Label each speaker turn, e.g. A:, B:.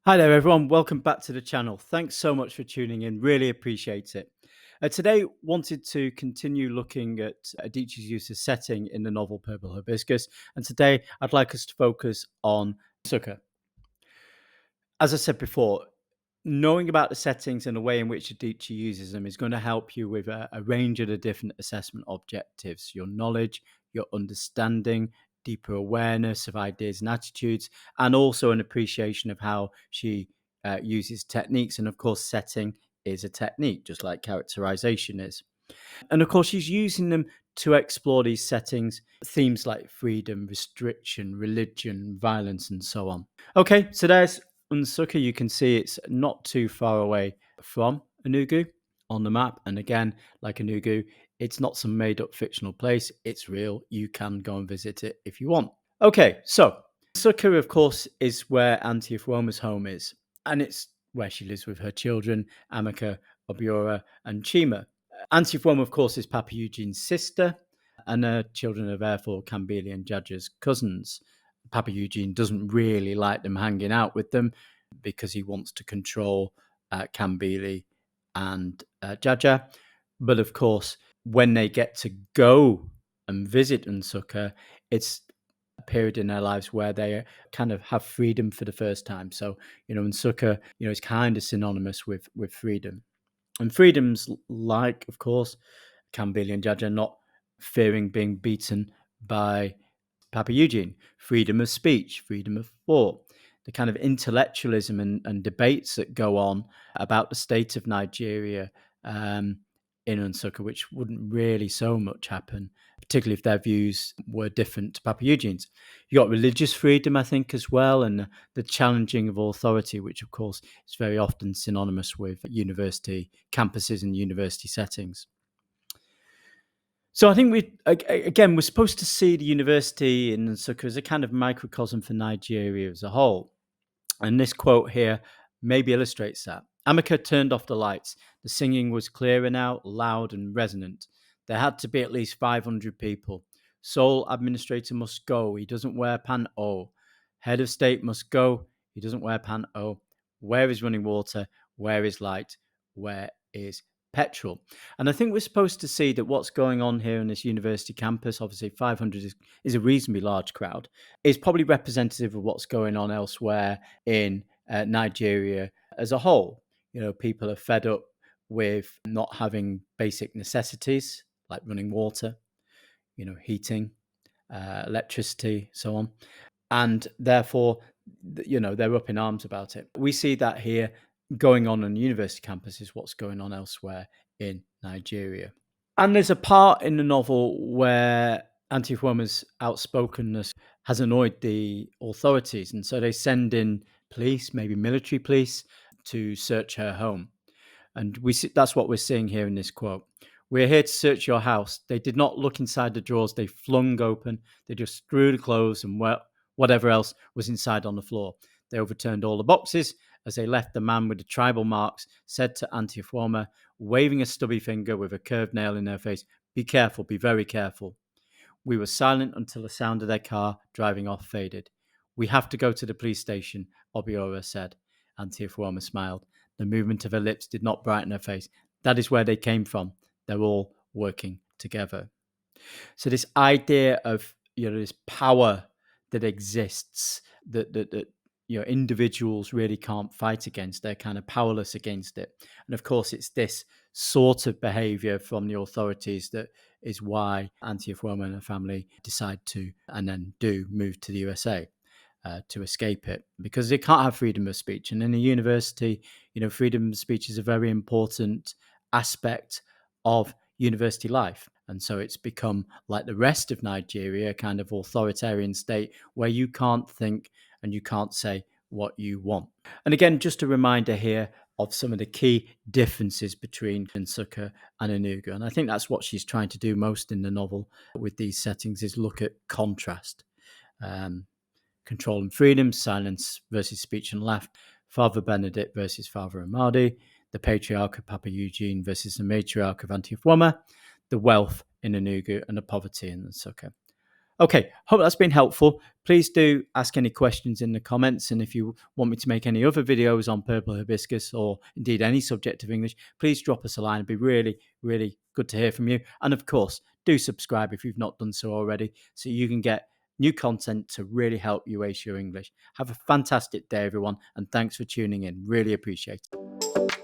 A: Hi there, everyone. Welcome back to the channel. Thanks so much for tuning in. Really appreciate it. Today, wanted to continue looking at Adichie's use of setting in the novel Purple Hibiscus, and today I'd like us to focus on Nsukka. As I said before, knowing about the settings and the way in which Adichie uses them is going to help you with a range of the different assessment objectives: your knowledge, your understanding, deeper awareness of ideas and attitudes, and also an appreciation of how she uses techniques. And of course, setting is a technique, just like characterization is. And of course, she's using them to explore these settings, themes like freedom, restriction, religion, violence, and so on. Okay, so there's Nsukka. You can see it's not too far away from Enugu on the map. And again, like Enugu, it's not some made up fictional place. It's real. You can go and visit it if you want. Okay, so Nsukka, of course, is where Auntie Ifuoma's home is. And it's where she lives with her children, Amaka, Obiora, and Chima. Auntie Ifuoma, of course, is Papa Eugene's sister, and her children are therefore Kambili and Jaja's cousins. Papa Eugene doesn't really like them hanging out with them because he wants to control Kambili and Jaja. But of course, when they get to go and visit Nsukka, it's a period in their lives where they kind of have freedom for the first time. So, Nsukka, is kind of synonymous with freedom. And freedoms like, of course, Kambili and Jaja not fearing being beaten by Papa Eugene, freedom of speech, freedom of thought, the kind of intellectualism and debates that go on about the state of Nigeria in Nsukka, which wouldn't really so much happen, particularly if their views were different to Papa Eugene's. You got religious freedom, I think, as well, and the challenging of authority, which, of course, is very often synonymous with university campuses and university settings. So I think we're supposed to see the university in Nsukka as a kind of microcosm for Nigeria as a whole. And this quote here maybe illustrates that. Amaka turned off the lights. The singing was clearer now, loud and resonant. There had to be at least 500 people. Sole administrator must go. He doesn't wear pan-o. Head of state must go. He doesn't wear pan-o. Where is running water? Where is light? Where is petrol? And I think we're supposed to see that what's going on here in this university campus, obviously 500 is a reasonably large crowd, is probably representative of what's going on elsewhere in Nigeria as a whole. People are fed up with not having basic necessities like running water, heating, electricity, so on. And therefore, they're up in arms about it. We see that here going on university campus is what's going on elsewhere in Nigeria. And there's a part in the novel where Auntie Ifuoma's outspokenness has annoyed the authorities. And so they send in police, maybe military police, to search her home. And that's what we're seeing here in this quote. We're here to search your house. They did not look inside the drawers they flung open. They just threw the clothes and whatever else was inside on the floor. They overturned all the boxes. As they left, the man with the tribal marks said to Auntie Ifuoma, waving a stubby finger with a curved nail in her face, be careful, be very careful. We were silent until the sound of their car driving off faded. We have to go to the police station, Obiora said. Auntie Ifuoma smiled. The movement of her lips did not brighten her face. That is where they came from. They're all working together. So this idea of this power that exists that individuals really can't fight against, they're kind of powerless against it. And of course, it's this sort of behavior from the authorities that is why Auntie Ifuoma and her family decide to, and then do, move to the USA. To escape it, because they can't have freedom of speech. And in a university, freedom of speech is a very important aspect of university life. And so it's become, like the rest of Nigeria, a kind of authoritarian state where you can't think and you can't say what you want. And again, just a reminder here of some of the key differences between Nsukka and Enugu. And I think that's what she's trying to do most in the novel with these settings, is look at contrast. Control and freedom, silence versus speech and laugh, Father Benedict versus Father Amadi, the patriarch of Papa Eugene versus the matriarch of Auntie Ifuoma, the wealth in Enugu and the poverty in Nsukka. Okay, hope that's been helpful. Please do ask any questions in the comments. And if you want me to make any other videos on purple hibiscus or indeed any subject of English, please drop us a line. It'd be really, really good to hear from you. And of course, do subscribe if you've not done so already so you can get new content to really help you ace your English. Have a fantastic day, everyone. And thanks for tuning in. Really appreciate it.